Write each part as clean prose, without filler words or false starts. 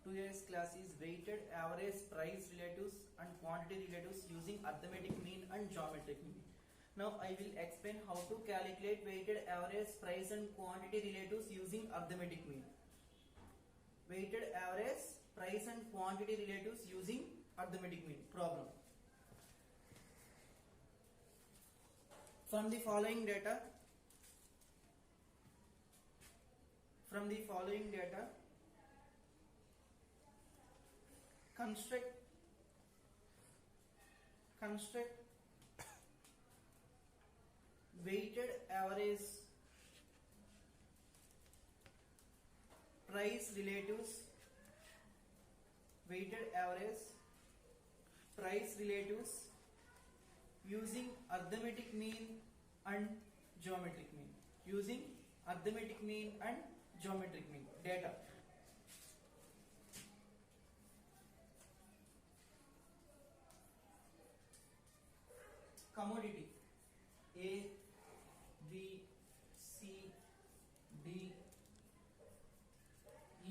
Today's class is weighted average price relatives and quantity relatives using arithmetic mean and geometric mean. Now I will explain how to calculate weighted average price and quantity relatives using arithmetic mean. Weighted average price and quantity relatives using arithmetic mean problem. From the following data, construct weighted average price relatives using arithmetic mean and geometric mean. Data. Commodity A, B, C, D, E.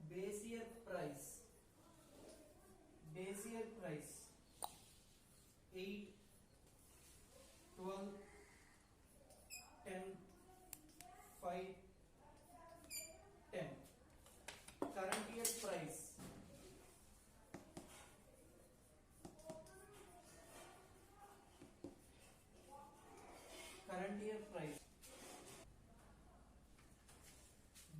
Base year price 8, 12, 10, 5, 10. Current year price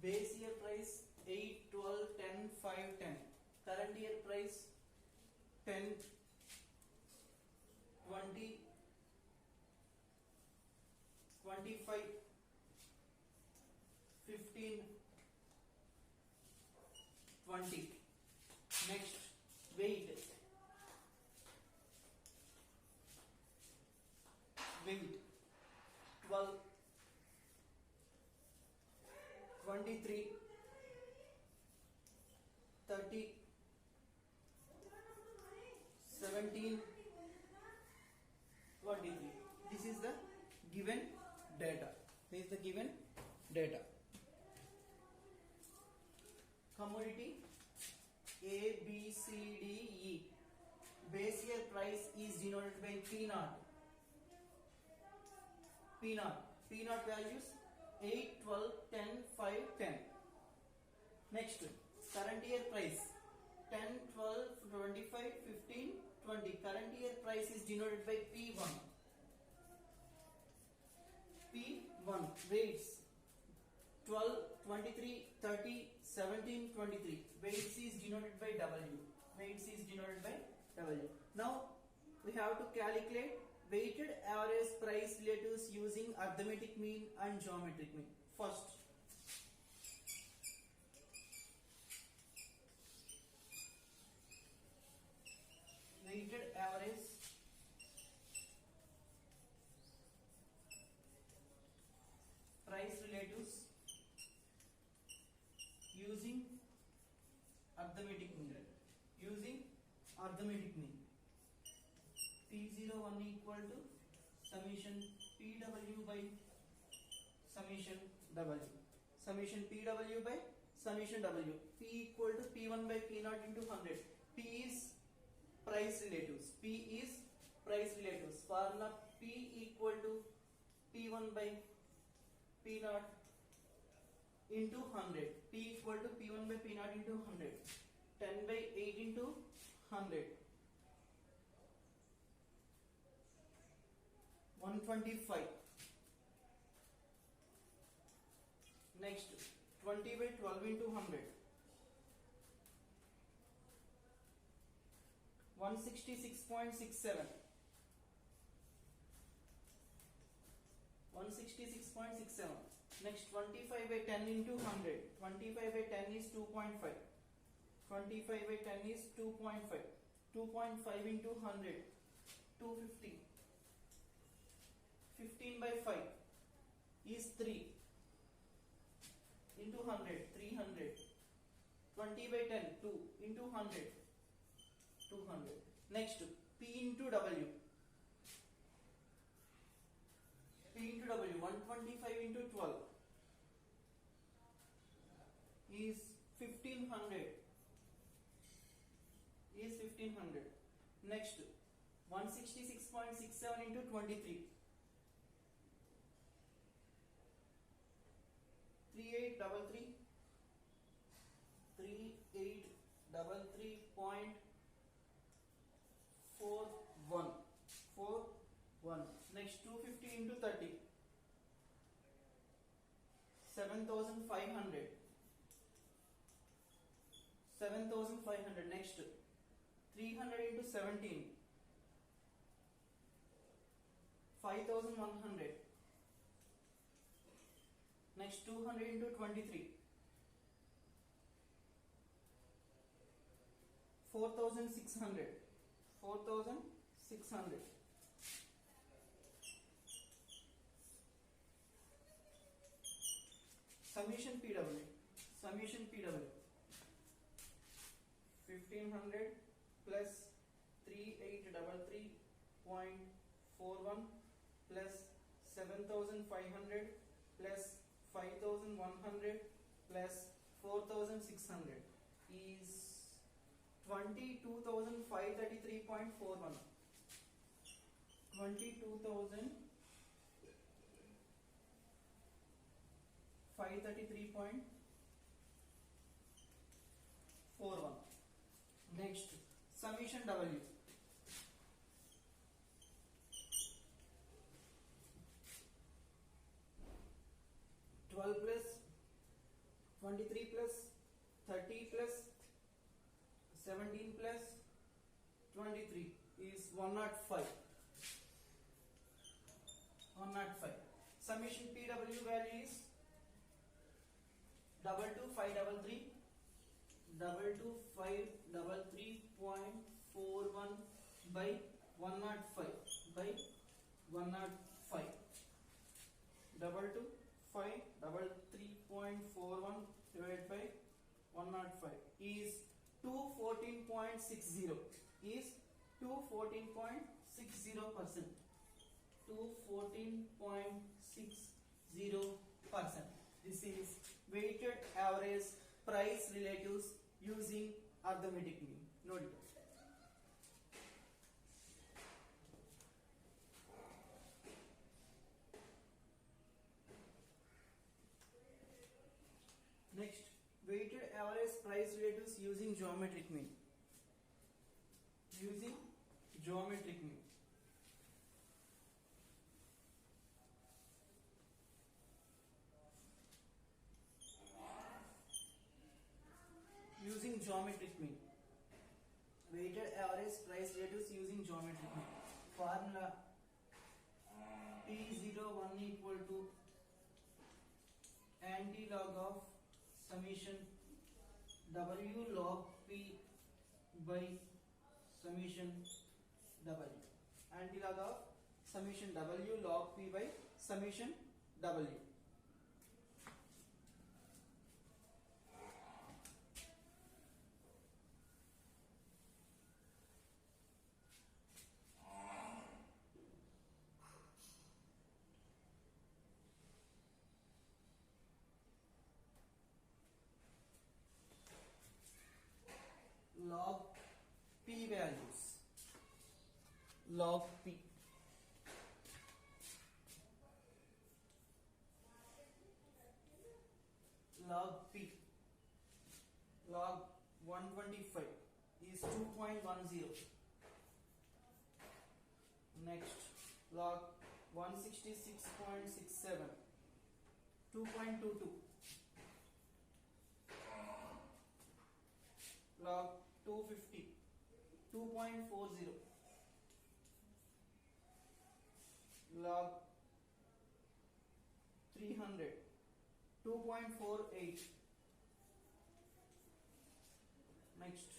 base year price 8, 12, 10, 5, 10. Current year price 10, 20, 25, 15, 20. Next, weight 12, 23, 30, 17, 23. This is the given data. Commodity A, B, C, D, E. Base year price is denoted by P naught values 8, 12, 10, 5, 10. Next, current year price 10, 12, 25, 15, 20. Current year price is denoted by P1. Weights 12, 23, 30, 17, 23. Weights is denoted by W. Now we have to calculate weighted average price relatives using arithmetic mean and geometric mean. First, weighted average price relatives using arithmetic mean. P01 equal to summation PW by summation W. P equal to P1 by P naught into 100. P is price relatives. Formula P equal to P1 by P naught into 100. P equal to P1 by P naught into 100. 10 by 8 into 100. 125. Next, 20 by 12 into 100. 166.67. 166.67. Next, 25 by 10 into 100. 25 by 10 is 2.5. 25 by 10 is 2.5. 2.5 into 100. 250. 15 by 5 is 3 into 100. 300. 20 by 10 2 into 100. 200. Next, P into W. 125 into 12 is 1500. Next, 166.67 into 23, 3833, 3833.41. Next, 250 into 30, 7500. 7500. Next, 300 into 17, 5100. Next, 200 into 23, 4600. 4600. Summation PW. 1500 plus 3833.41 plus 7500 plus 5100 plus 4600 is 22,533.41. 22,533.41. Next, summation W. 12 plus 23 plus 30 plus 17 plus 23 is 105. 105. Summation PW value is 22533.41 by 105 by 105. 22533.41 divided by 105 is 214.60. Is 214.60%. 214.60%. This is weighted average price relatives using arithmetic mean. Note it. Next, weighted average price relatives using geometric mean. Using geometric mean. Using geometric mean. Weighted average price relatives using geometric mean. Formula P01 equal to anti-log of summation W log P by summation W. Anti-log of summation W log P by summation W. Log P values. Log P. Log P. Log 125 is 2.10. Next, log 166.67, 2.22. Log 250, 2.40. Log 300, 2.48. Next,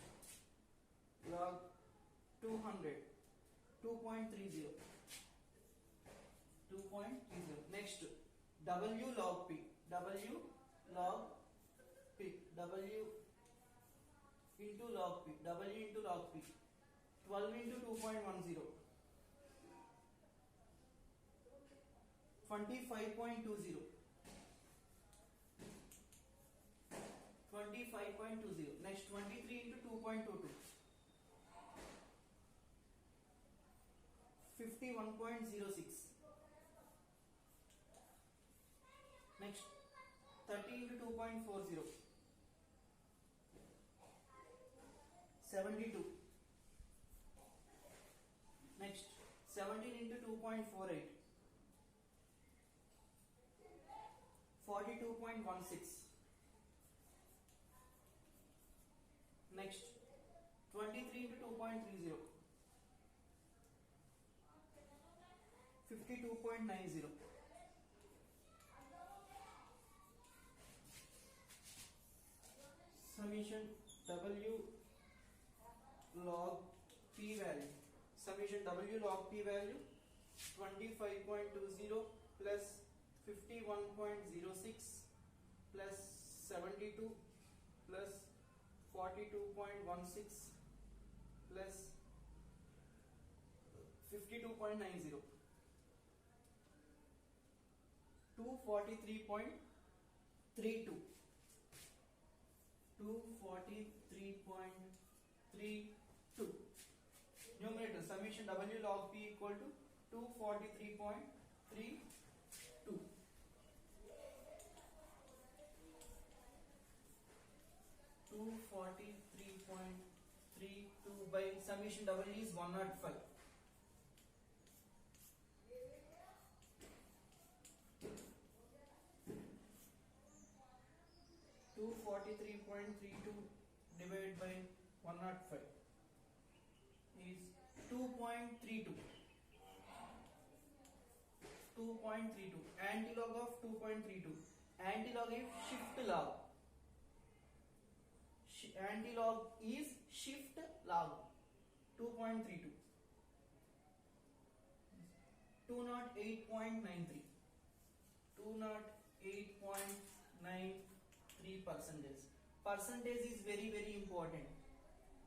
log 200, 2.30. 2.30. Next, W log P. W log P. W into log P. W into log P. 12 into 2.10. 25.20. 25.20. Next 23 into 2.22. 51.06. Next 30 into 2.40. 72. Next 17 into 2.48. 42.16. Next 23 into 2.30. 52.90. Summation W log p value. Summation W log p value 25.20 plus 51.06 plus 72 plus 42.16 plus 52.90. 243.32. 243.32. Numerator summation W log p equal to 243.32. By summation W is 105. 243.32 divided by 105 is 2.32. 2.32. Antilog of 2.32. Antilog is shift log. Antilog is shift log. 2.32. 208.93. 208.93 percentage. Percentage is very important.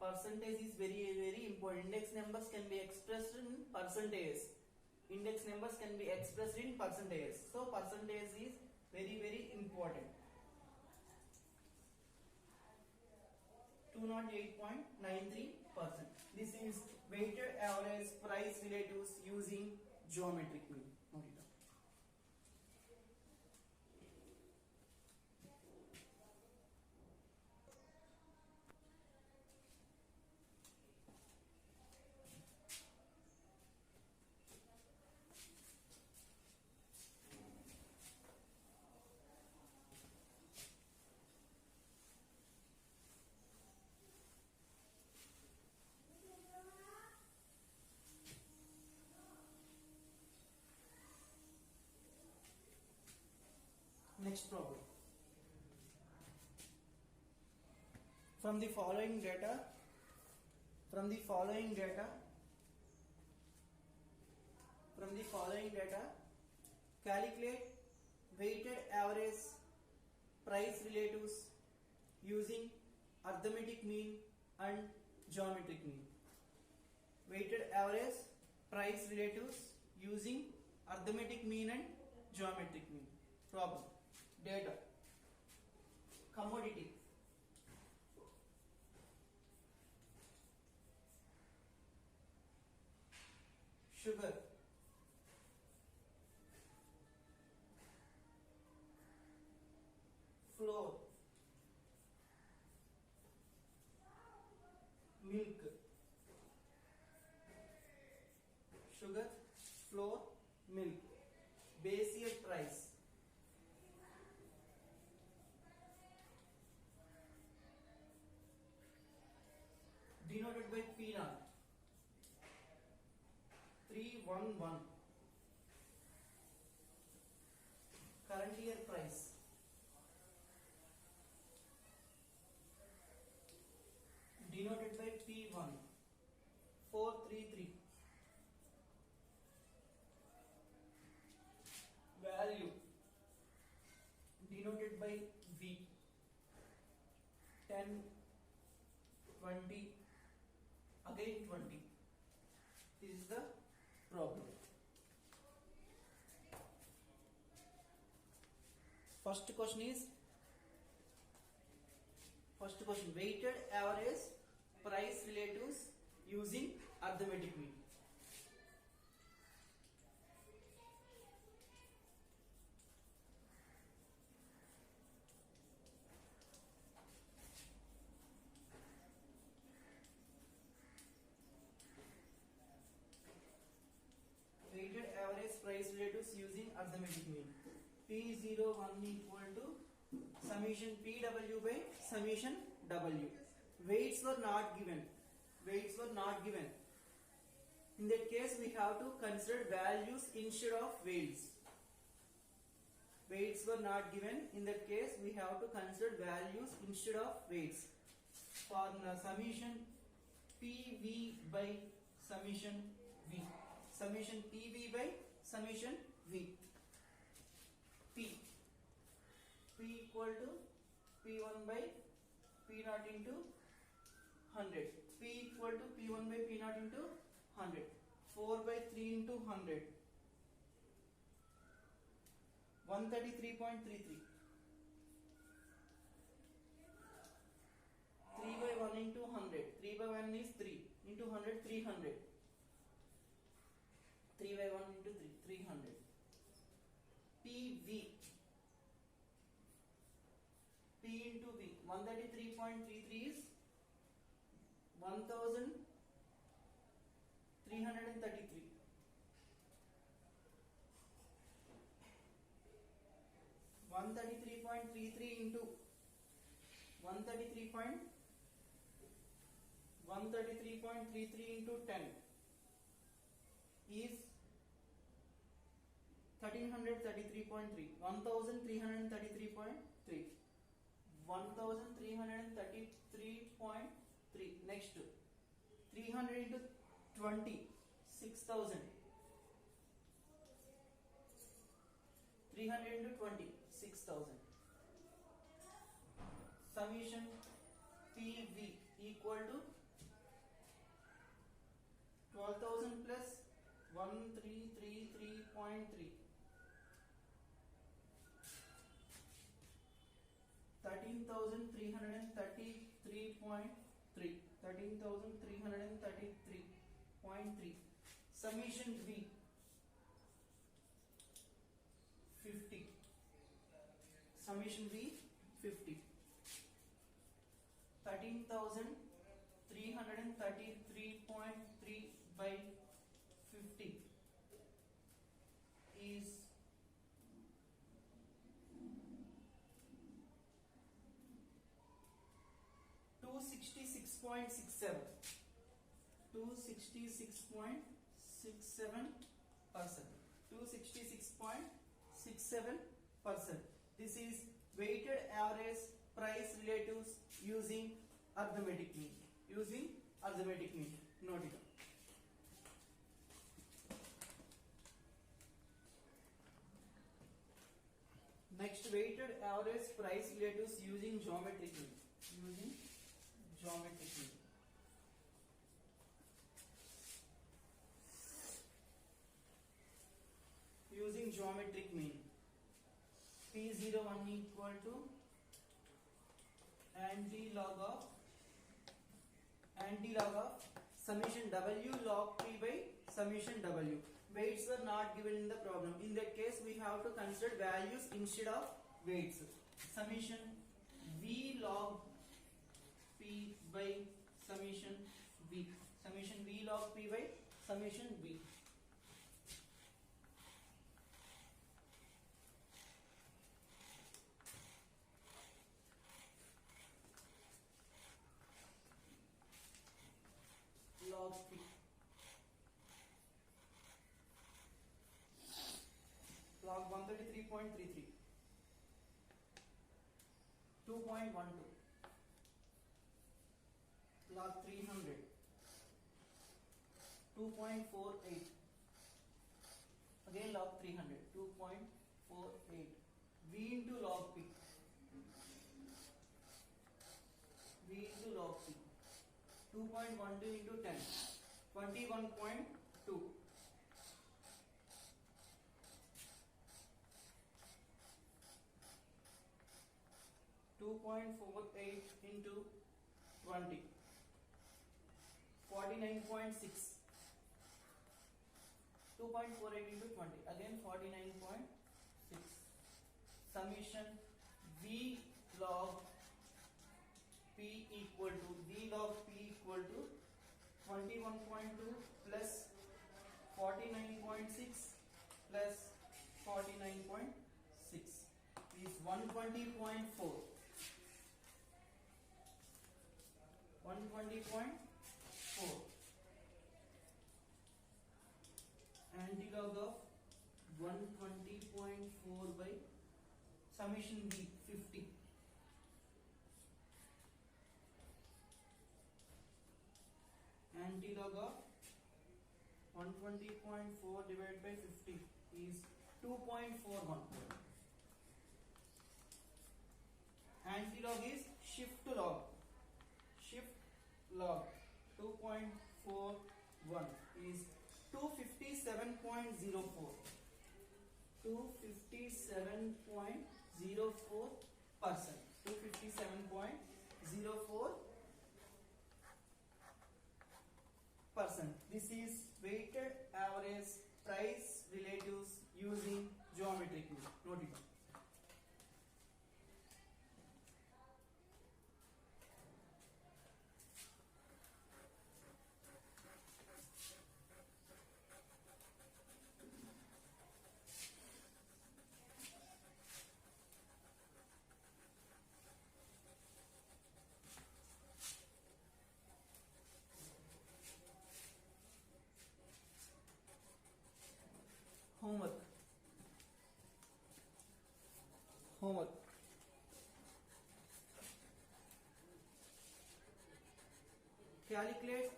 Percentage is very important. Index numbers can be expressed in percentage. Index numbers can be expressed in percentage. So percentage is very important. 208.93%. This is weighted average price relatives using geometric mean. Note it down. Next problem. From the following data, calculate weighted average price relatives using arithmetic mean and geometric mean. Weighted average price relatives using arithmetic mean and geometric mean. Problem. Data. Commodity. Sugar. Flour. Milk. Sugar, flour, milk. Base year price. Denoted by P0. 311. Current year price. Denoted by P1. 433. Value. Denoted by V. 10, 20, again 20. This is the problem. First question, weighted average price relatives using arithmetic mean. Weighted average price relatives using arithmetic mean. P01 equal to summation PW by summation W. Weights were not given. In that case, we have to consider values instead of weights. Weights were not given. In that case, we have to consider values instead of weights. Formula summation PV by summation V. Summation PV by summation V. P equal to P1 by P0 into 100. P equal to P1 by P0 into 100. 4 by 3 into 100. 133.33. 3 by 1 into 100. 3 by 1 is 3 into 100, 300. 3 by 1 into 3, 300. PV. P into V. 133.33 is 1333. 133.33 into 133.33 into 10 is 1333.3. 1333.3. 1333.3. Next 300 into 20, 6000. 300 into 20, 6000. Summation PV equal to 12,000 plus 1333.3. 13,333.3. 13,333.3. Summation V 50. Summation V 50. 13,333.3 by 50 is 266.67. 266.67%. 266.67%. This is weighted average price relatives using arithmetic mean. Note it down. Next, weighted average price relatives using geometric mean. Using geometric mean. P01 equal to anti-log of summation W log P by summation W. Weights were not given in the problem. In that case, we have to consider values instead of weights. Summation V log P by summation V. Summation V log P by summation V. Log P. Log 133.33. 2.12. Log 300. 2.48. Again log 300. 2.48. V into log P. V into log P. 2.12 into 10. 21.2. 21.2 2.48 into 20, 49.6. 2.48 into 20, again 49.6. Summation V log P equal to 21.2 plus 49.6 plus 49.6 is 120.4. 120.4. Antilog of 120.4 by summation V 50. Antilog of 120.4 divided by 50 is 2.41. Antilog is shift log. Shift log 2.41 is 257.04. 257.04%. 257.04%. This is weighted average price relatives using geometric mean. Note it. Homework. Calculate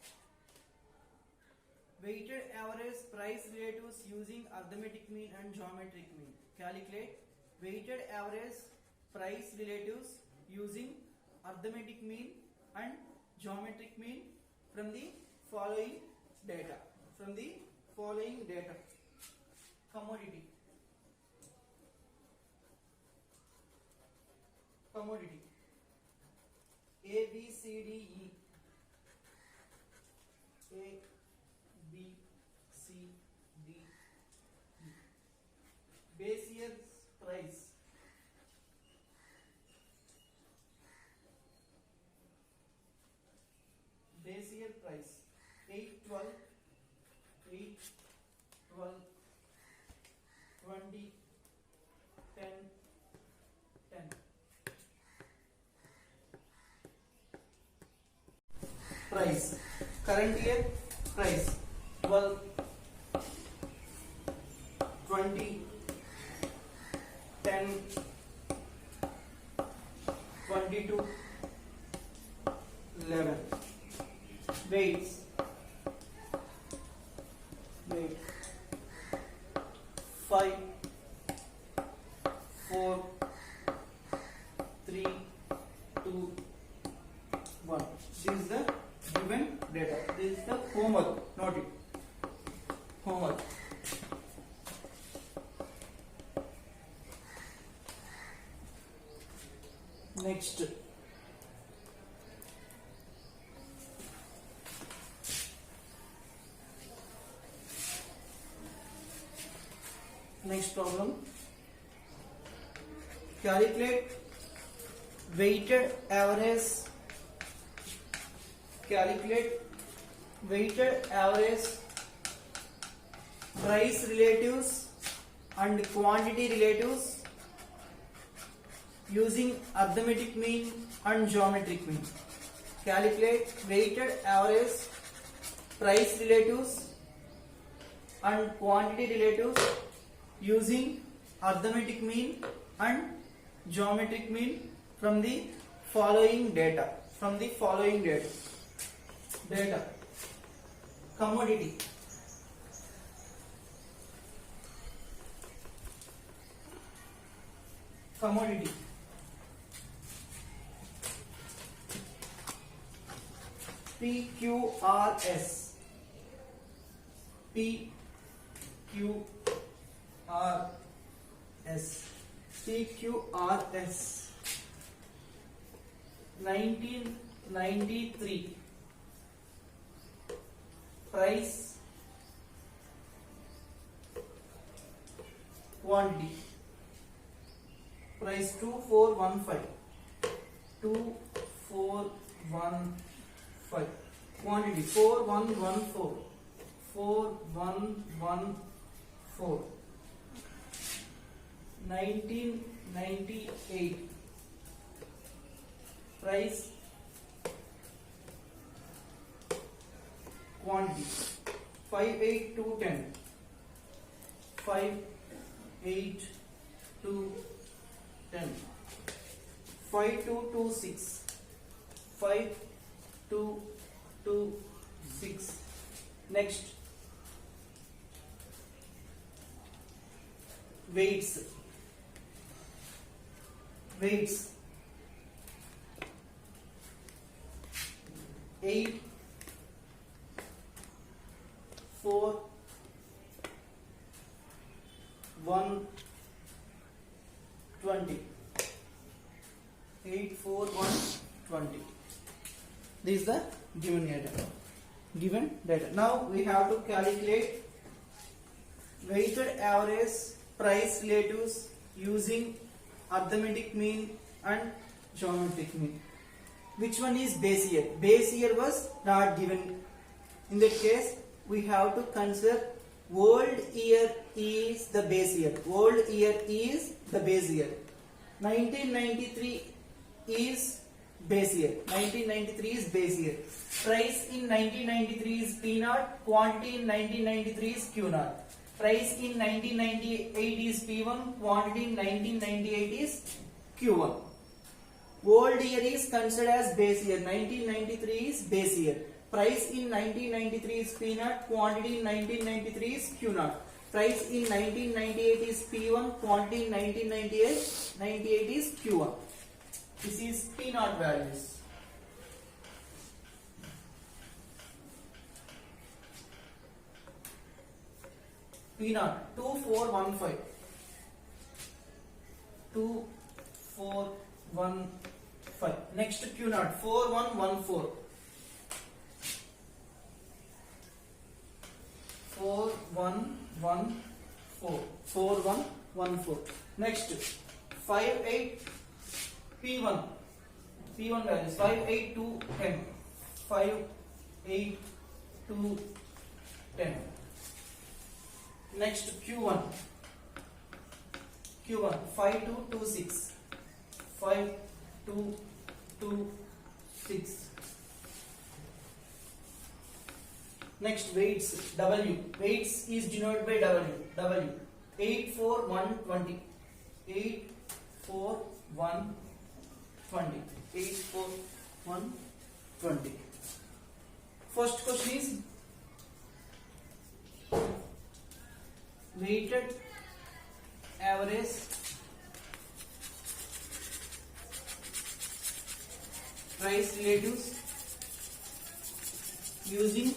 weighted average price relatives using arithmetic mean and geometric mean. Calculate weighted average price relatives using arithmetic mean and geometric mean from the following data. Commodity. A, B, C, D, E. A, B, C, D, E. Base year price. Base year price 8, 12, 20, 10, 10. Price. Current year price 12, 20, 10, 22, 11. Weights. 5, 4, 3, 2, 1. This is the given data. This is the homework. Note it. Homework. Next. Next problem. Calculate weighted average price relatives and quantity relatives using arithmetic mean and geometric mean. Calculate weighted average price relatives and quantity relatives using arithmetic mean and geometric mean from the following data. Data. Commodity. PQRS. PQRS 1993 price quantity price 2415 quantity 4114 1998 price quantity 58210 58210 5226 5226 next weights 8 4 1 20 8 4 1 20 this is the given data. Now we have to calculate weighted average price relatives using arithmetic mean and geometric mean. Which one is base year? Base year was not given. In that case we have to consider old year is the base year. Old year is the base year. 1993 is base year. 1993 is base year. Price in 1993 is P naught. Quantity in 1993 is Q naught. Price in 1998 is P1. Quantity in 1998 is Q1. Old year is considered as base year. 1993 is base year. Price in 1993 is P naught. Quantity in 1993 is Q naught. Price in 1998 is P1. Quantity in 1998 is Q1. This is P naught values. P naught 2415 2415. Next Q naught 4114 4114. Next 58 P1 values 58210 58210. Next Q1 5226 5226. Next weights W. Weights is denoted by W 84120 84120 84120. First question is weighted average price relatives using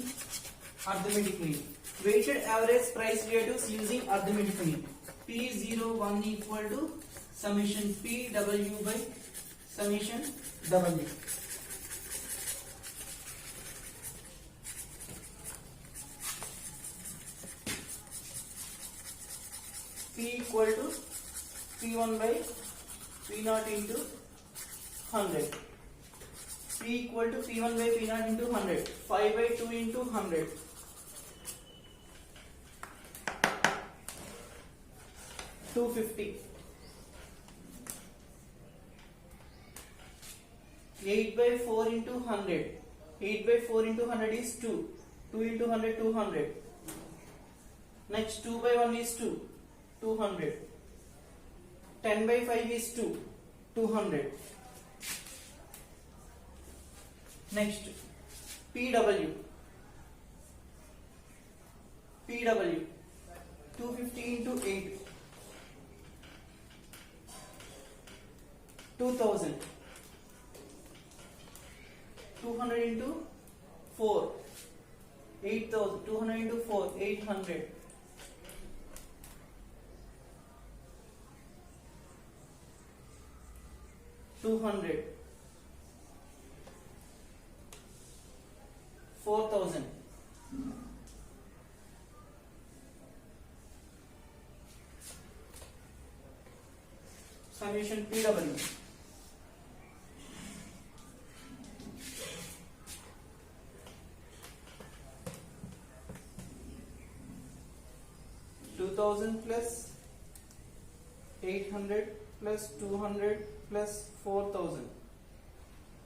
arithmetic mean. Weighted average price relatives using arithmetic mean. P01 equal to summation PW by summation W. P equal to P1 by P0 into 100. P equal to P1 by P0 into 100. 5 by 2 into 100. 250. 8 by 4 into 100. 8 by 4 into 100 is 2. 2 into 100 200. Next 2 by 1 is 2. 200. 10 by 5 is 2. 200. Next PW 250 into 8 2000. 200 into 4 8000. 200 into 4 800. 200. 4000. Summation PW. 2000 plus 800 plus 200 plus 4000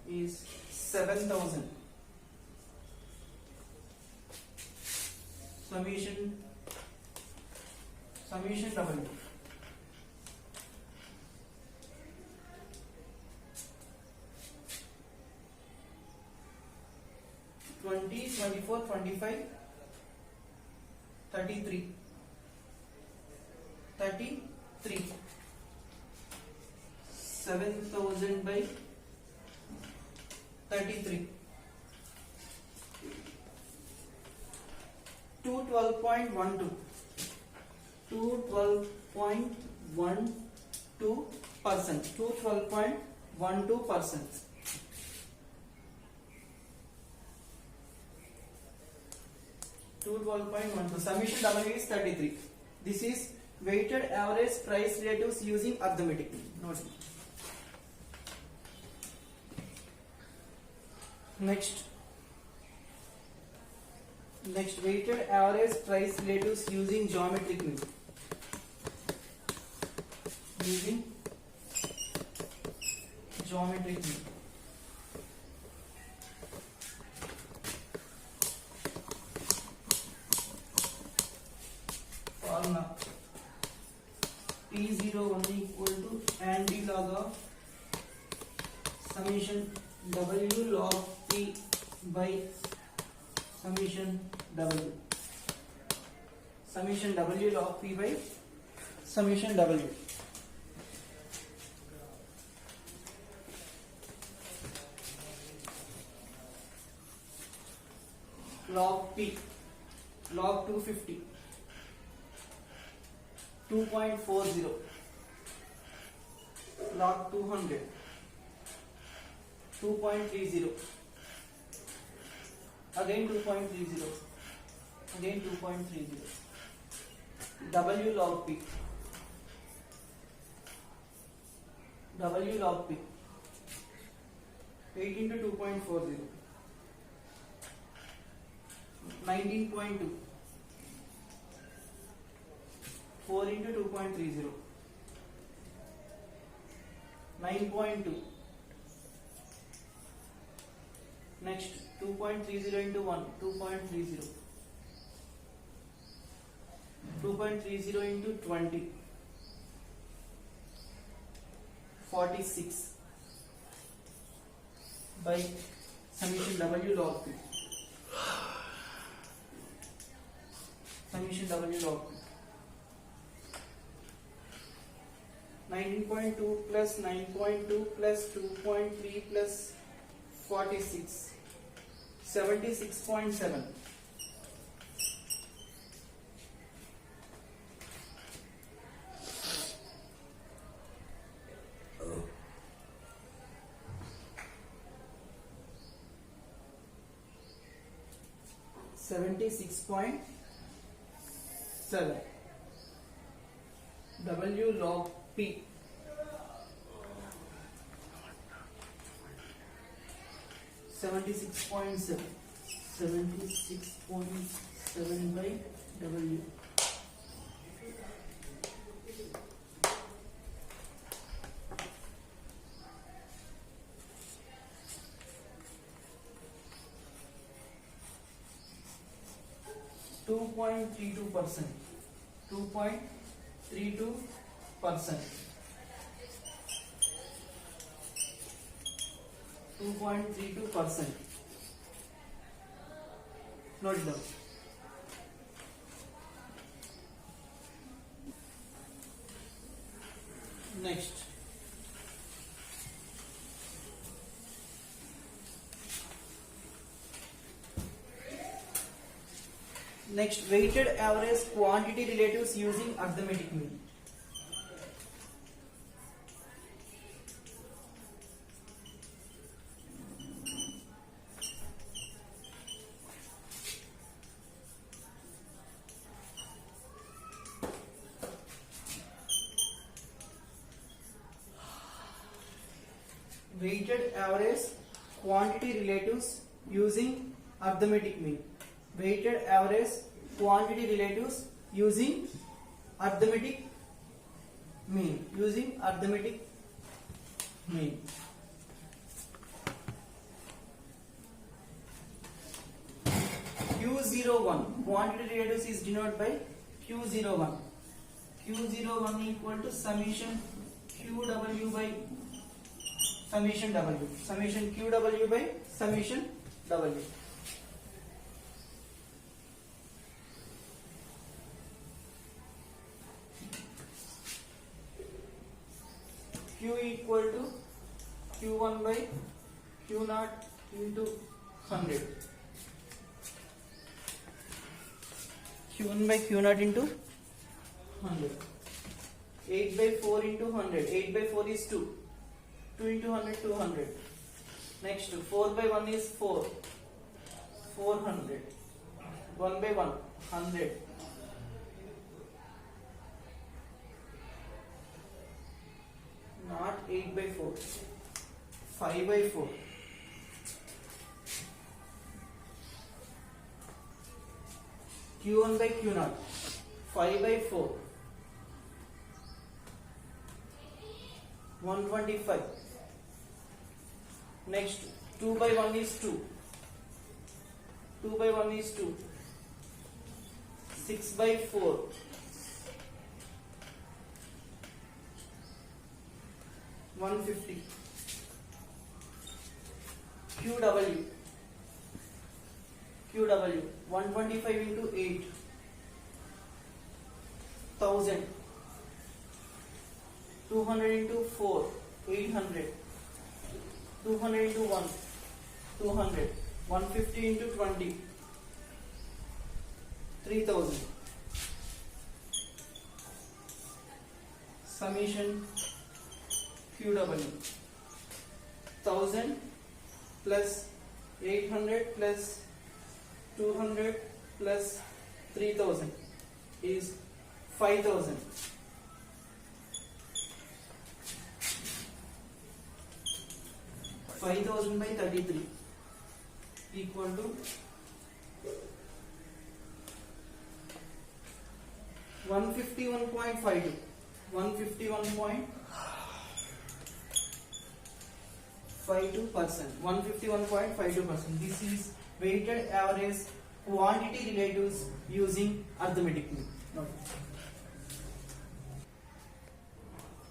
is 7000. Summation W. 20, 24, 25, 33. 7000 by 33. 212.12. 212.12%. 212.12%. Summation W is 33. This is weighted average price relatives using arithmetic. Note. Next weighted average price relatives using geometric mean. Formula P01 equal to anti-log of summation W log P by summation W. Summation W log P by summation W. Log P, log 250, 2.40, log 200, 2.30, again 2.30, again 2.30, W log P, 8 into 2.40, 19.2, 4 into 2.30, 9.2. Next 2.30 into 1, 2.30. 2.30 into 20, 46 by summation W log P. Summation W log P. 19.2 plus 9.2 plus 2.3 plus 46, 76.7. W log P. 76.7 by W. Two point 32%. 2.32%. 2.32%. Note down. Next. Next, weighted average quantity relatives using arithmetic mean. weighted average quantity relatives using arithmetic mean. Weighted average quantity relatives using arithmetic mean. Using arithmetic mean. Q01 quantity relatives is denoted by Q01. Q01 equal to summation QW by summation W. Summation QW by summation W. Q equal to Q1 by Q0 into 100. Q1 by Q0 into 100. 8 by 4 into 100. 8 by 4 is 2. 2 into 100, 200. Next, 4 by 1 is 4. 400. 1 by 1, 100. Not 8 by 4. 5 by 4. Q1 by Q0. 5 by 4. 125. Next, 2 by 1 is 2. 2 by 1 is 2. 6 by 4. 150. QW. QW. 125 into 8. 1000. 200 into 4. 800. 200 into 1. 200. 150 into 20. 3000. Summation QW. 1000 plus 800 plus 200 plus 3000 is 5000. 5000 by 33 equal to 151.52. 151.52%. 151.52%. This is weighted average quantity relatives using arithmetic mean.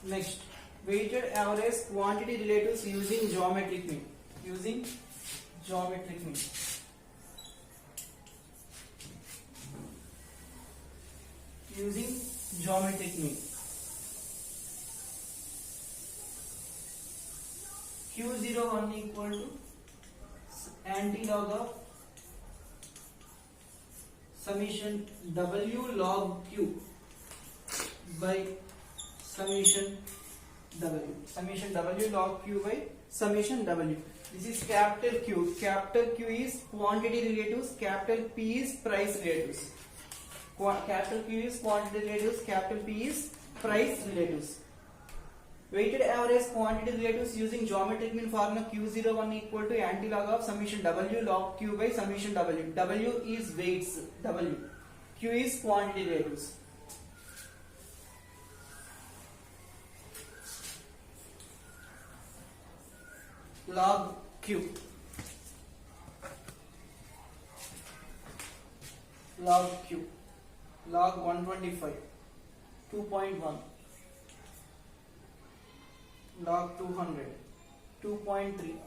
Next, weighted average quantity relatives using geometric mean. Using geometric mean. Using geometric mean. Q01 equal to antilog of summation W log Q by summation W. Summation W log Q by summation W. This is capital Q. Capital Q is quantity relatives. Capital P is price relatives. Capital Q is quantity relatives. Capital P is price relatives. Weighted average quantity relatives using geometric mean formula Q01 equal to antilog of summation W log Q by summation W. W is weights. W. Q is quantity relatives. Log Q. Log Q. Log 125. 2.1. Log 200. 2.3.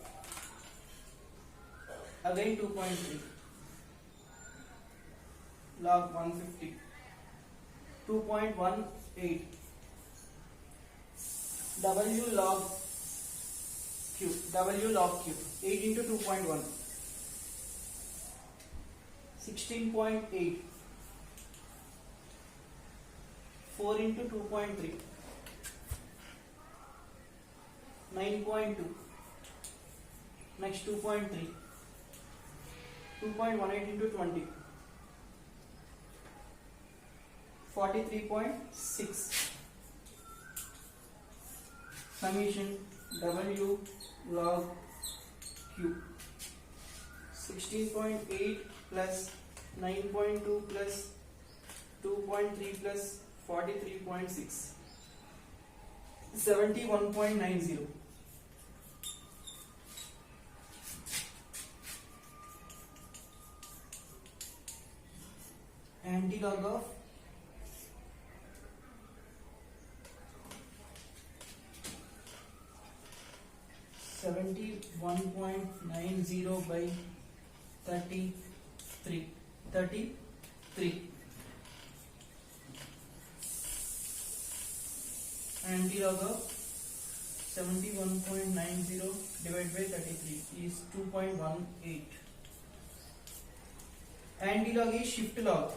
Again 2.3. Log 150. 2.18. W log Q. W log Q. 8 into 2.1. 16.8. 4 into 2.3. 9.2. Next 2.3. 2.18 into 20. 43.6. Summation W log Q. 16.8 plus 9.2 plus 2.3 plus 43.6. 71.90. Antilog of 71.90 by 33. Antilog of 71.90 divided by 33 is 2.18. Antilog is shift log.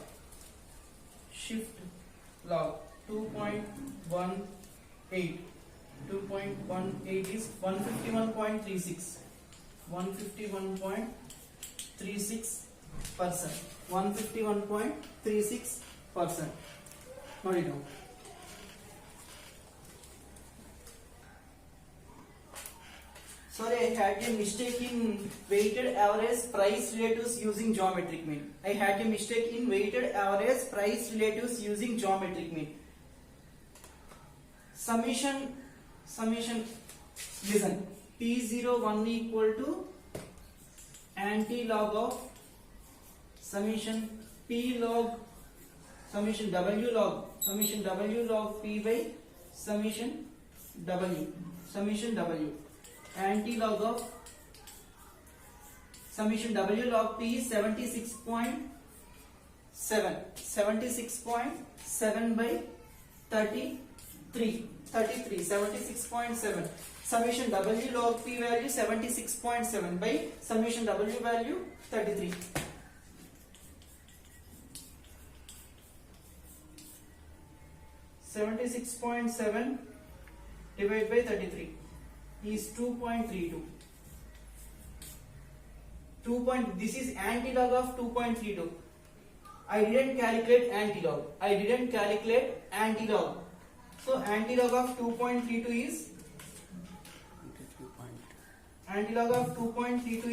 2.18. 2.18 is 151.36. 151.36%. 151.36%. Note it down. Sorry, I had a mistake in weighted average price relatives using geometric mean. I had a mistake in weighted average price relatives using geometric mean. Summation, listen, P01 equal to anti-log of summation P log, summation W log P by summation W, anti-log of summation W log P is 76.7 by 33, 76.7. Summation W log P value 76.7 by summation W value 33. (76.7) divided by 33 is 2.32. This is anti-log of 2.32. I didn't calculate anti-log. So anti-log of 2.32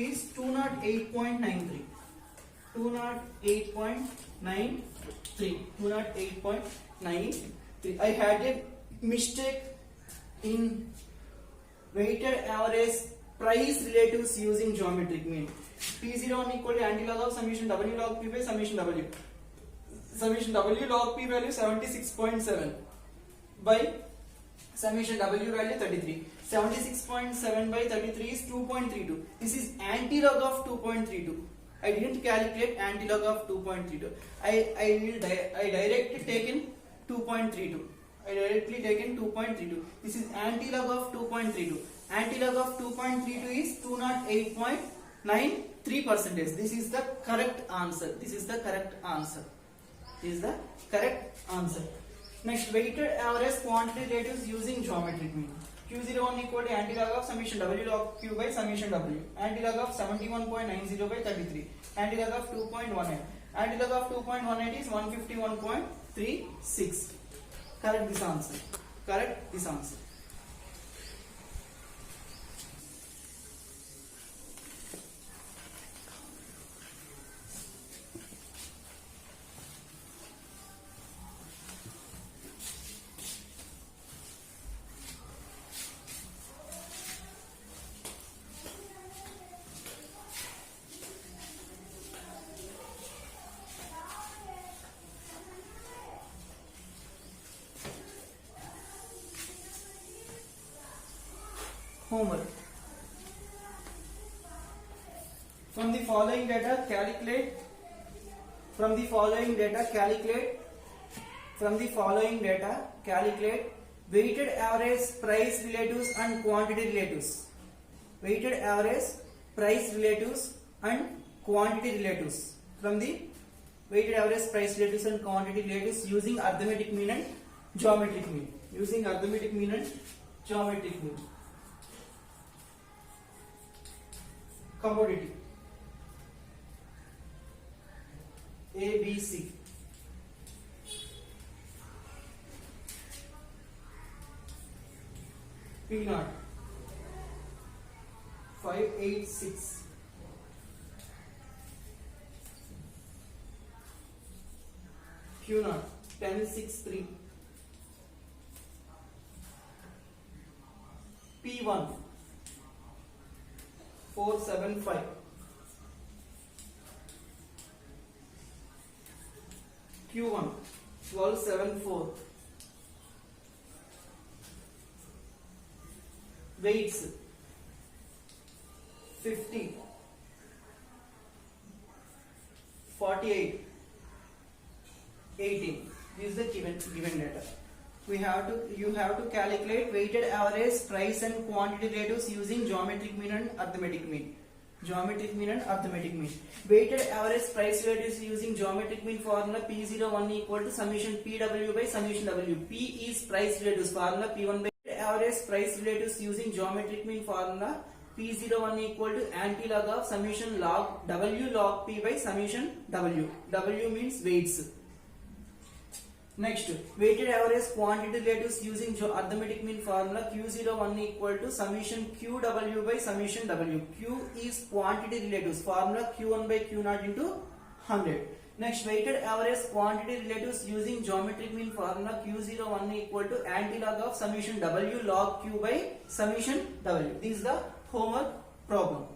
is 208.93. 208.93. I had a mistake in weighted average price relatives using geometric mean. P01 equal to anti-log of summation W log P by summation W. Summation W log P value 76.7 by summation W value 33. 76.7 by 33 is 2.32. This is anti-log of 2.32. I didn't calculate anti-log of 2.32. I directly taken 2.32. This is anti-log of 2.32. Anti-log of 2.32 is 208.93%. This is the correct answer. Next, weighted average quantity relatives using geometric mean. Q01 equal to anti-log of summation W log Q by summation W. Anti-log of 71.90 by 33. Anti-log of 2.18. Anti-log of 2.18 is 151.36. Correct this answer. Homework. From the following data, calculate weighted average price relatives and quantity relatives. Weighted average price relatives and quantity relatives. From the weighted average price relatives and quantity relatives using arithmetic mean and geometric mean. Commodity A, B, C. P0. 586. Q0 1063. P1 475. Q1 1274. Weights 50, 48, 18. This is the given data. You have to calculate weighted average, price and quantity relatives using geometric mean and arithmetic mean. Geometric mean and arithmetic mean. Weighted average price relatives using geometric mean formula P01 equal to summation PW by summation W. P is price relatives formula P1 by average price relatives using geometric mean formula P01 equal to anti-log of summation log W log P by summation W. W means weights. Next, weighted average quantity relatives using arithmetic mean formula Q01 equal to summation QW by summation W. Q is quantity relatives formula Q1 by Q0 into 100. Next, weighted average quantity relatives using geometric mean formula Q01 equal to anti-log of summation W log Q by summation W. This is the homework problem.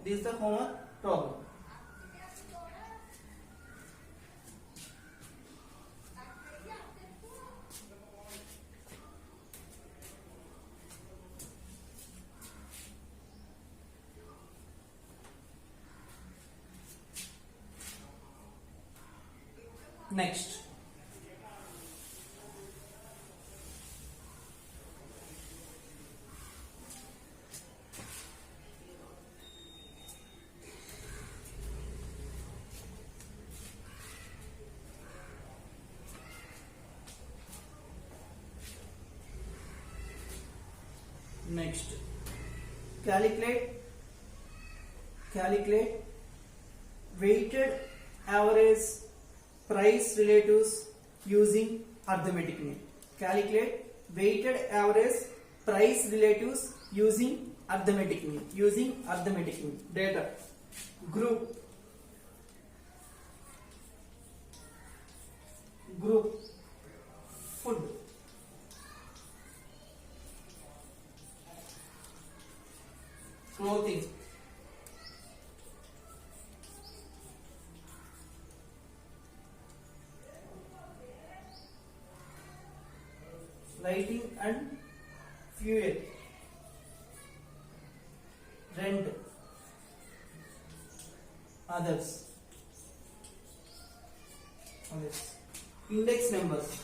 Next, calculate weighted average price relatives using arithmetic mean. Calculate weighted average price relatives using arithmetic mean. Data group food, clothing, lighting and fuel, rent, others. Index numbers.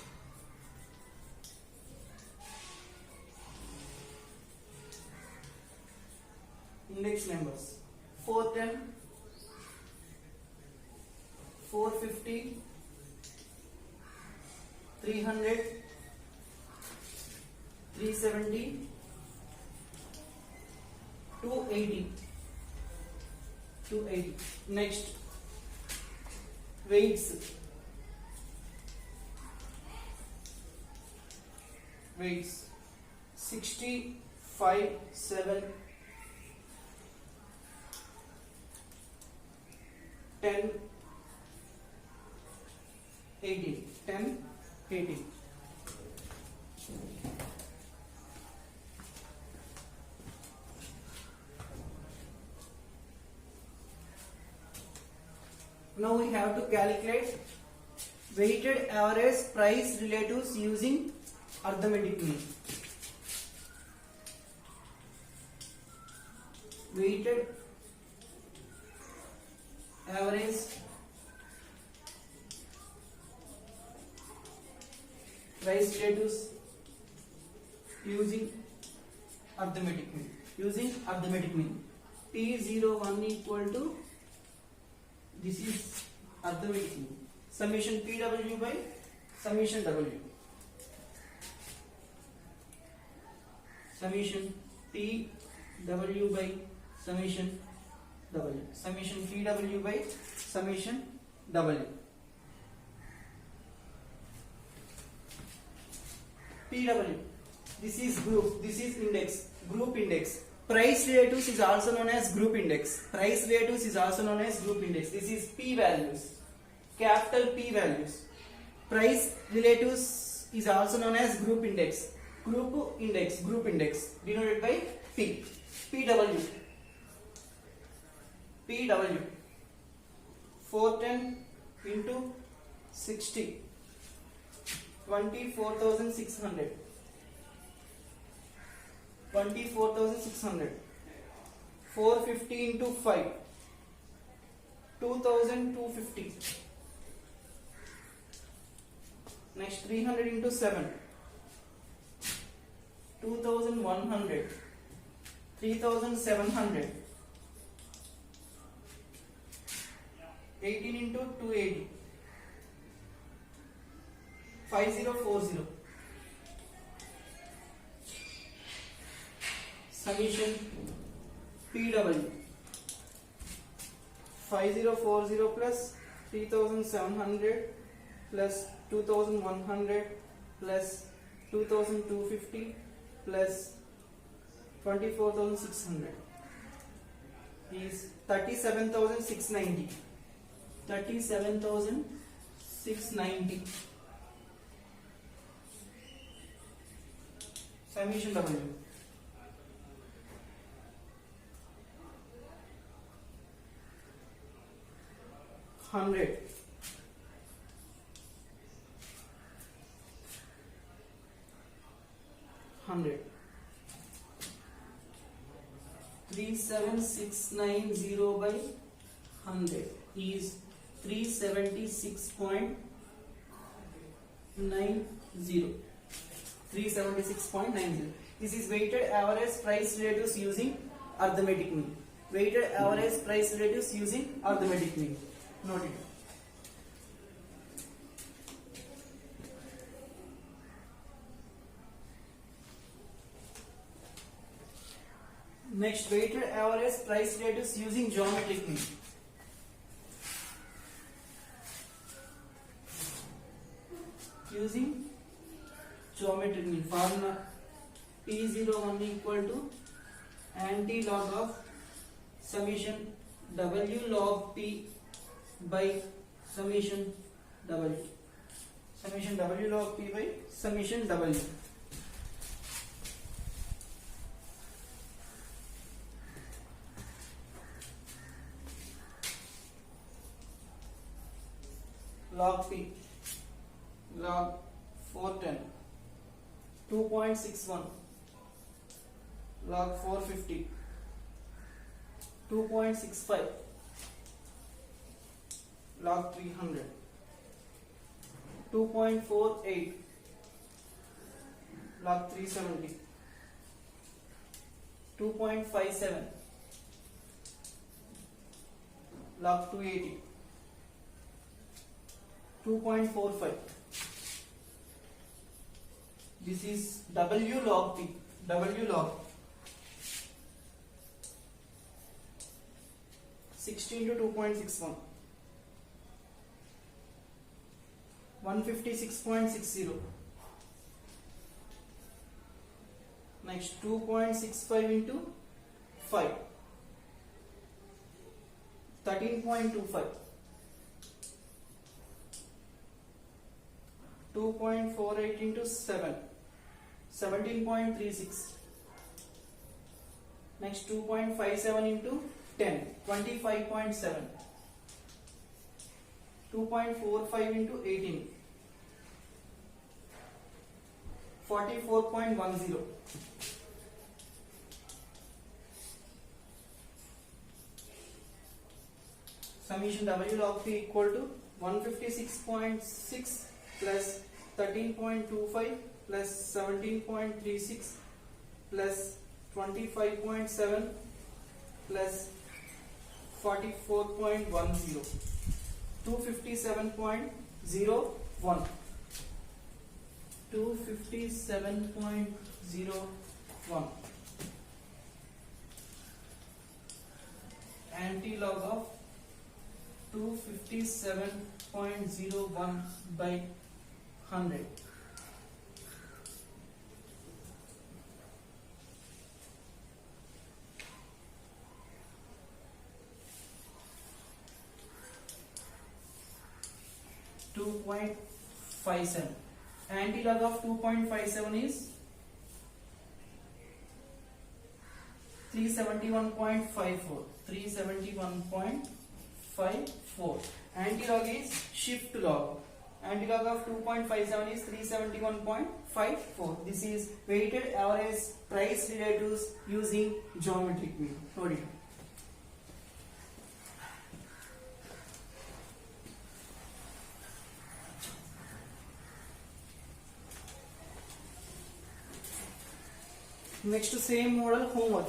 Index numbers 410, 450, 300, 370, 280. Next, weights. 65, 7, 10, 18. Now we have to calculate weighted average price relatives using arithmetic mean. Weighted average price relatives using arithmetic mean. P01 equal to, this is arithmetic mean, summation PW by summation W. Summation PW by summation W. Summation PW by summation W. PW. This is group. This is index. Group index. Price relatives is also known as group index. Price relatives is also known as group index. This is P values, capital P values. Price relatives is also known as group index. Group index denoted by P. PW. 410 into 60. 24,600. 450 into 5. 2,250. Next 300 into 7. 2,100. 3,700. 18 into 280. 5040. Summation PW 5040 plus 3700 plus 2100 plus 2250 plus 24,600 is 37,690. 37,690. Summation W 100. 37690 by 100 is 376.90. 376.90. This is weighted average price relatives using arithmetic mean. Weighted average price relatives using arithmetic mean. Note it. Next, weighted average price relatives using geometric mean. Using geometric mean, formula P01 equal to anti-log of summation W log P by summation W. Summation W log P by summation W. Log P, log 410, 2.61, log 450, 2.65, log 300, 2.48, log 370, 2.57, log 280, 2.45. This is W log P. W log 16 to 2.61. 156.60. Next 2.65 into 5. 13.25. 2.48 into 7, 17.36. Next 2.57 into 10, 25.7. 2.45 into 18, 44.10. Summation W log P equal to 156.6 plus 13.25 plus 17.36 plus 25.7 plus 44.10. 257.01. 257.01. Anti-log of 257.01 by 100. 2.57. Antilog of 2.57 is 371.54. 371.54. Antilog is shift log. Antilog of 2.57 is 371.54. This is weighted average price relatives using geometric mean. Note it. Next to same model homework.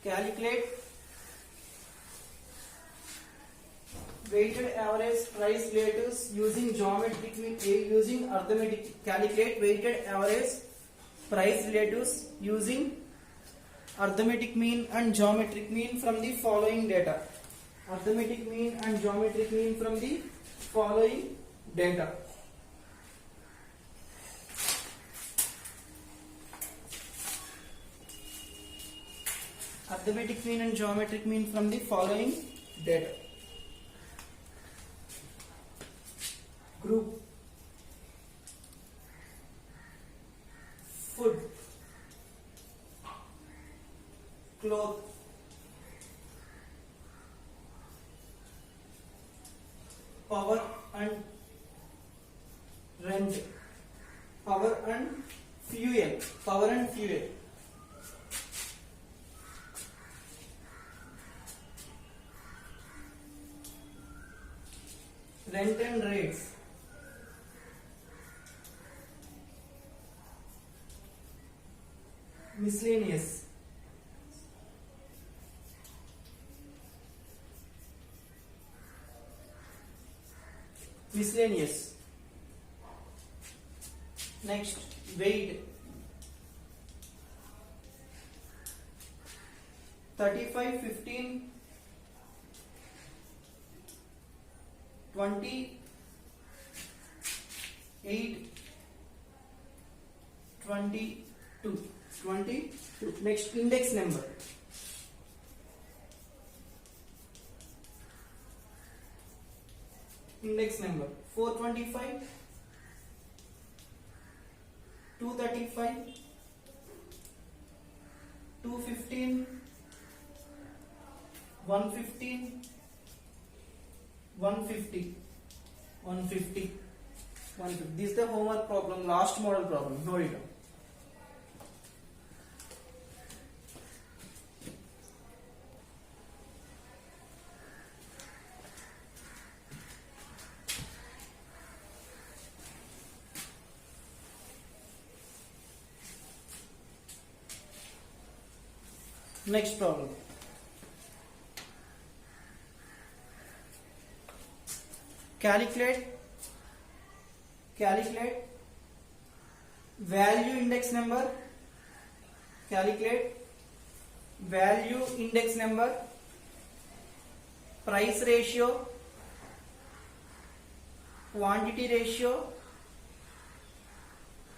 Calculate weighted average price relatives using geometric mean, using arithmetic. Calculate weighted average price relatives using arithmetic mean and geometric mean from the following data. Arithmetic mean and geometric mean from the following data. Arithmetic mean and geometric mean from the following data. Group food, cloth, power and rent, power and fuel, power and fuel. Rent and rates, miscellaneous, miscellaneous. Next, weight, 35, 15, 20, 8, 22. 22. Next, index number. Index number 425, 235, 215, 115, 150, 150, 150. This is the homework problem, last model problem. Note it down. Next problem. Calculate value index number. Calculate value index number, price ratio, quantity ratio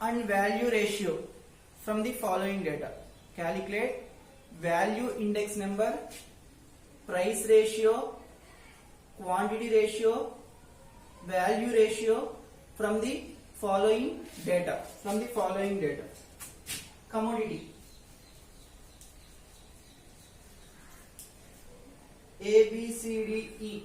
and value ratio from the following data. Calculate value index number, price ratio, quantity ratio, value ratio from the following data. Commodity, A, B, C, D, E.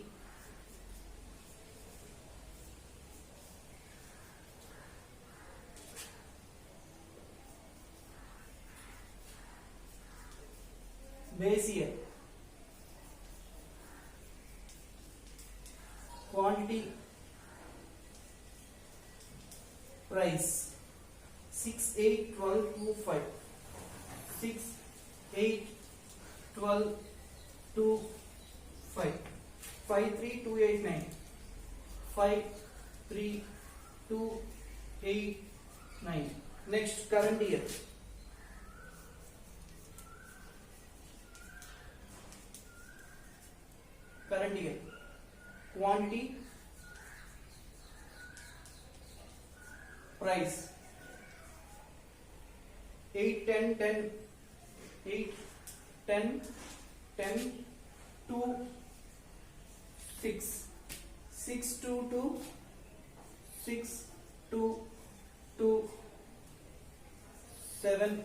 Base year, quantity, price, 6, 8, 12, 2, 5, 6, 8, 12, 2, 5, 5, 3, 2, 8, 9, 5, 3, 2, 8, 9. Next, current year. Current year, quantity, price, 8, 10, 10, 8, 10, 10, 2, 6, 6, 2, 2, 6, 2, 2, 7,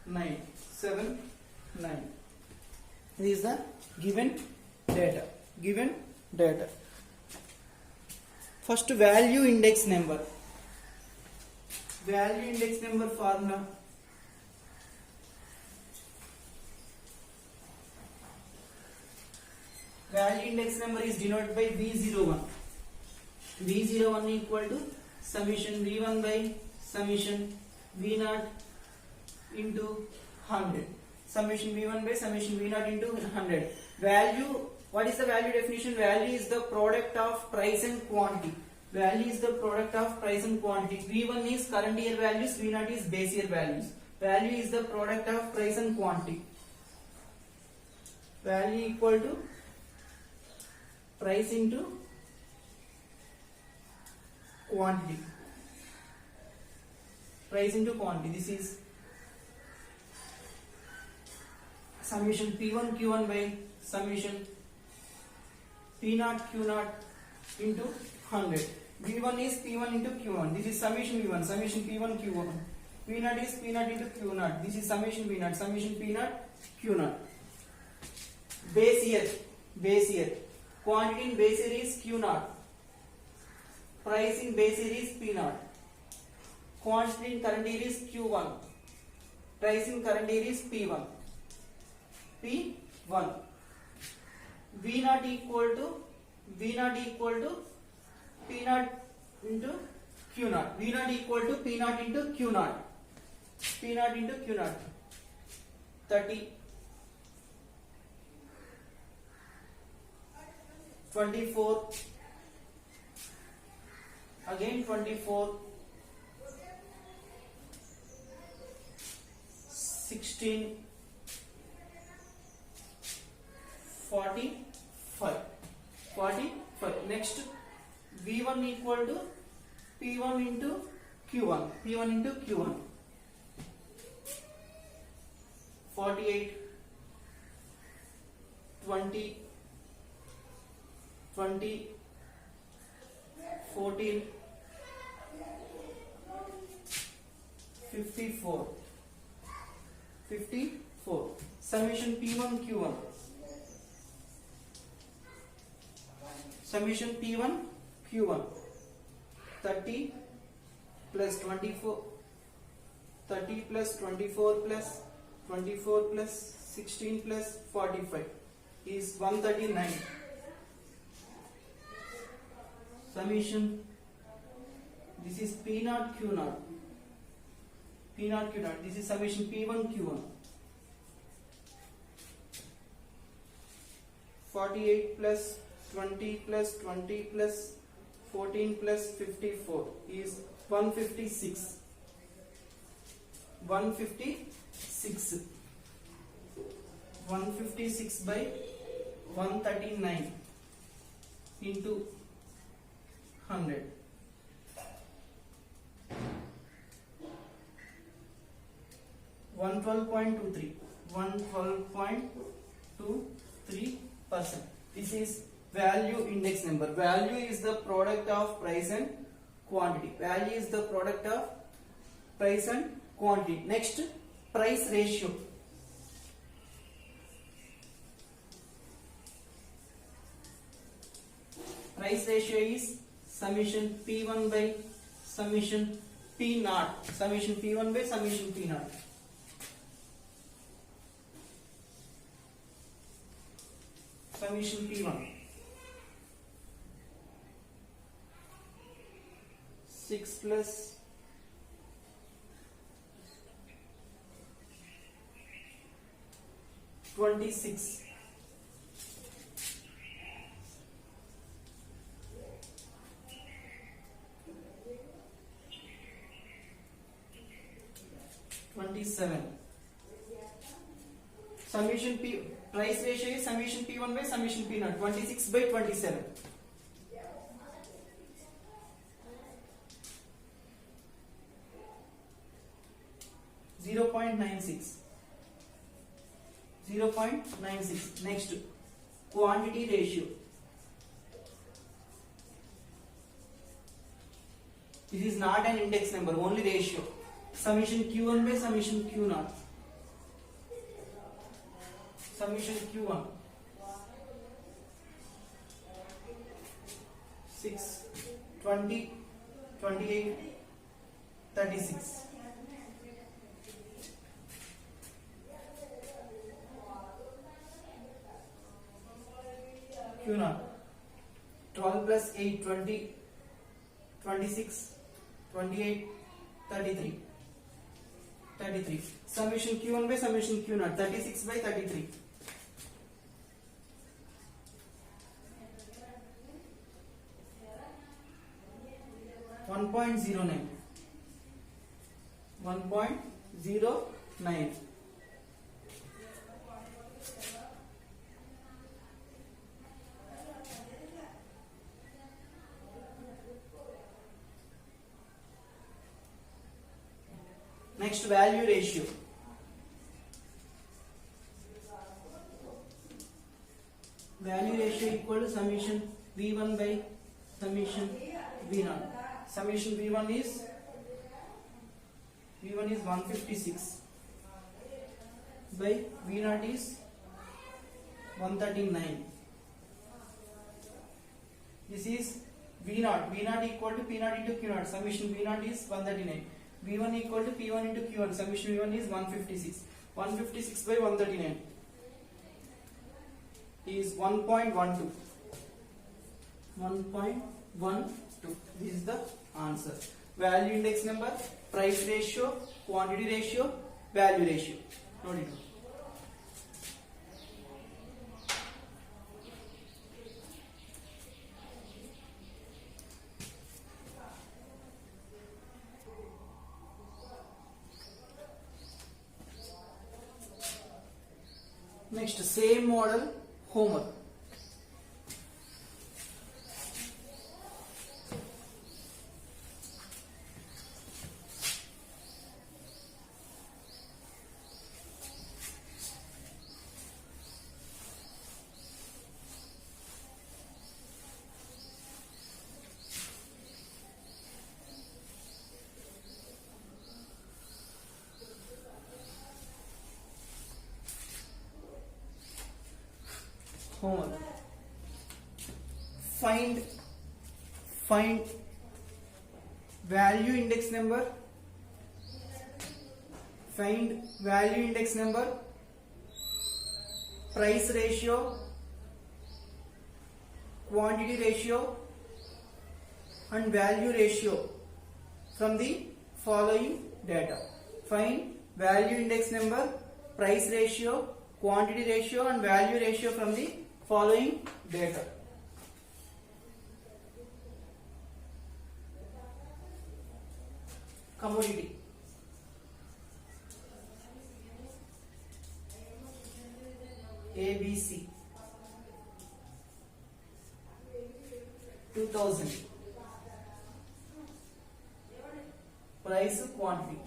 9, 7, 9. This is the given data. Given data. First, value index number. Value index number formula. Value index number is denoted by V01. V01 equal to summation V1 by summation V0 into 100. Summation V1 by summation V0 into 100. Value, what is the value definition? Value is the product of price and quantity. Value is the product of price and quantity. V1 is current year values, V0 is base year values. Value is the product of price and quantity. Value equal to price into quantity. Price into quantity. This is summation P1 Q1 by summation P0 Q0 into 100. V1 is P1 into Q1. This is summation V1, summation P1 Q1. V0 is P0 into Q0. This is summation V0, summation P0 Q0. Base year, base year. Quantity in base year is Q0. Price in base year is P0. Quantity in current year is Q1. Price in current year is P1. P1. V0 equal to P0 into Q0. V0 equal to P0 into Q0. P0 into Q0. 30. 24. Again 24. 16. 45. 45. Next, V1 equal to P1 into Q1. P1 into Q1. 48. 20. 20. 14. 54. 54. Summation P1 Q1. Summation P1 Q1. 30 plus 24. 30 plus 24 plus 24 plus 16 plus 45 is 139. Summation, this is P0 Q0. P0 Q0. This is summation P1 Q1. 48 plus 20 plus 20 plus 14 plus 54 is 156. 156. 156 by 139 into 100. 112.23. 112.23%. This is value index number. Value is the product of price and quantity. Value is the product of price and quantity. Next, price ratio. Price ratio is summation P1 by summation P0. Summation P1 by summation P0. Summation P1. 6 plus 26. 27. Summation P, price ratio is summation P1 by summation P0. 26 by 27. 0.5. 0.96. 0.96. Next, quantity ratio. This is not an index number, only ratio. Summation Q1 by summation Q0. Summation Q1. 6, 20, 28, 36. Q0. 12 plus 8, 20, 26, 28, 33. 33. Summation Q1 by summation Q0. 36 by 33. 1.09. 1.09. Next, value ratio. Value ratio equal to summation V1 by summation V0. Summation V1 is 156 by V0 is 139. This is V0. V0 equal to P0 into Q0. Summation V0 is 139. V1 equal to P1 into Q1. Summation V1 is 156. 156 by 139 is 1.12. 1.12. This is the answer. Value index number, price ratio, quantity ratio, value ratio. Note it. Next, same model, homework. Homework. Find value index number. Find value index number, price ratio, quantity ratio, and value ratio from the following data. Find value index number, price ratio, quantity ratio, and value ratio from the following data. Commodity. ABC 2000. Price, quantity.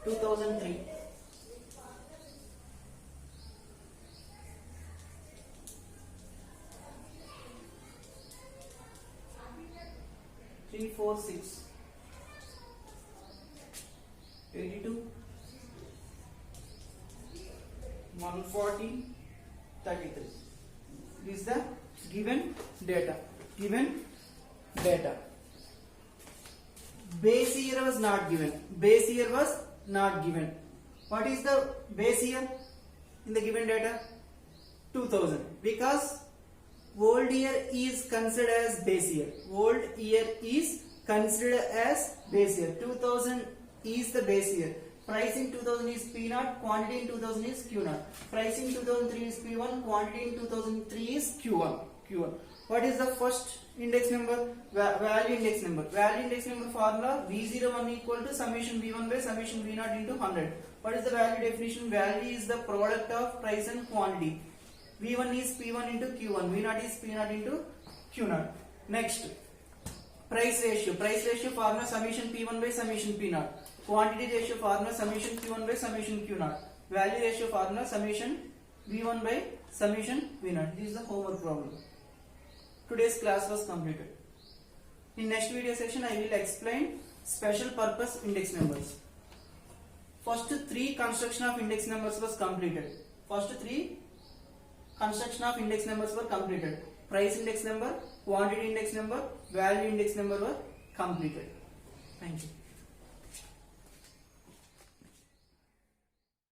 Two 2003. Three, 4, 6. 82. 140. 33. This is the given data. Base year was not given. What is the base year in the given data? 2000. Because old year is considered as base year. 2000 is the base year. Price in 2000 is P0, quantity in 2000 is Q0. Price in 2003 is P1, quantity in 2003 is Q1. What is the first index number? Value index number. Value index number formula V01 equal to summation V1 by summation V0 into 100. What is the value definition? Value is the product of price and quantity. V1 is P1 into Q1. V0 is P0 into Q0. Next, price ratio. Price ratio formula summation P1 by summation P0. Quantity ratio formula summation Q1 by summation Q0. Value ratio formula summation V1 by summation V0. This is the homework problem. Today's class was completed. In next video section, I will explain special purpose index numbers. First three construction of index numbers was completed. First three construction of index numbers were completed. Price index number, quantity index number, value index number were completed. Thank you.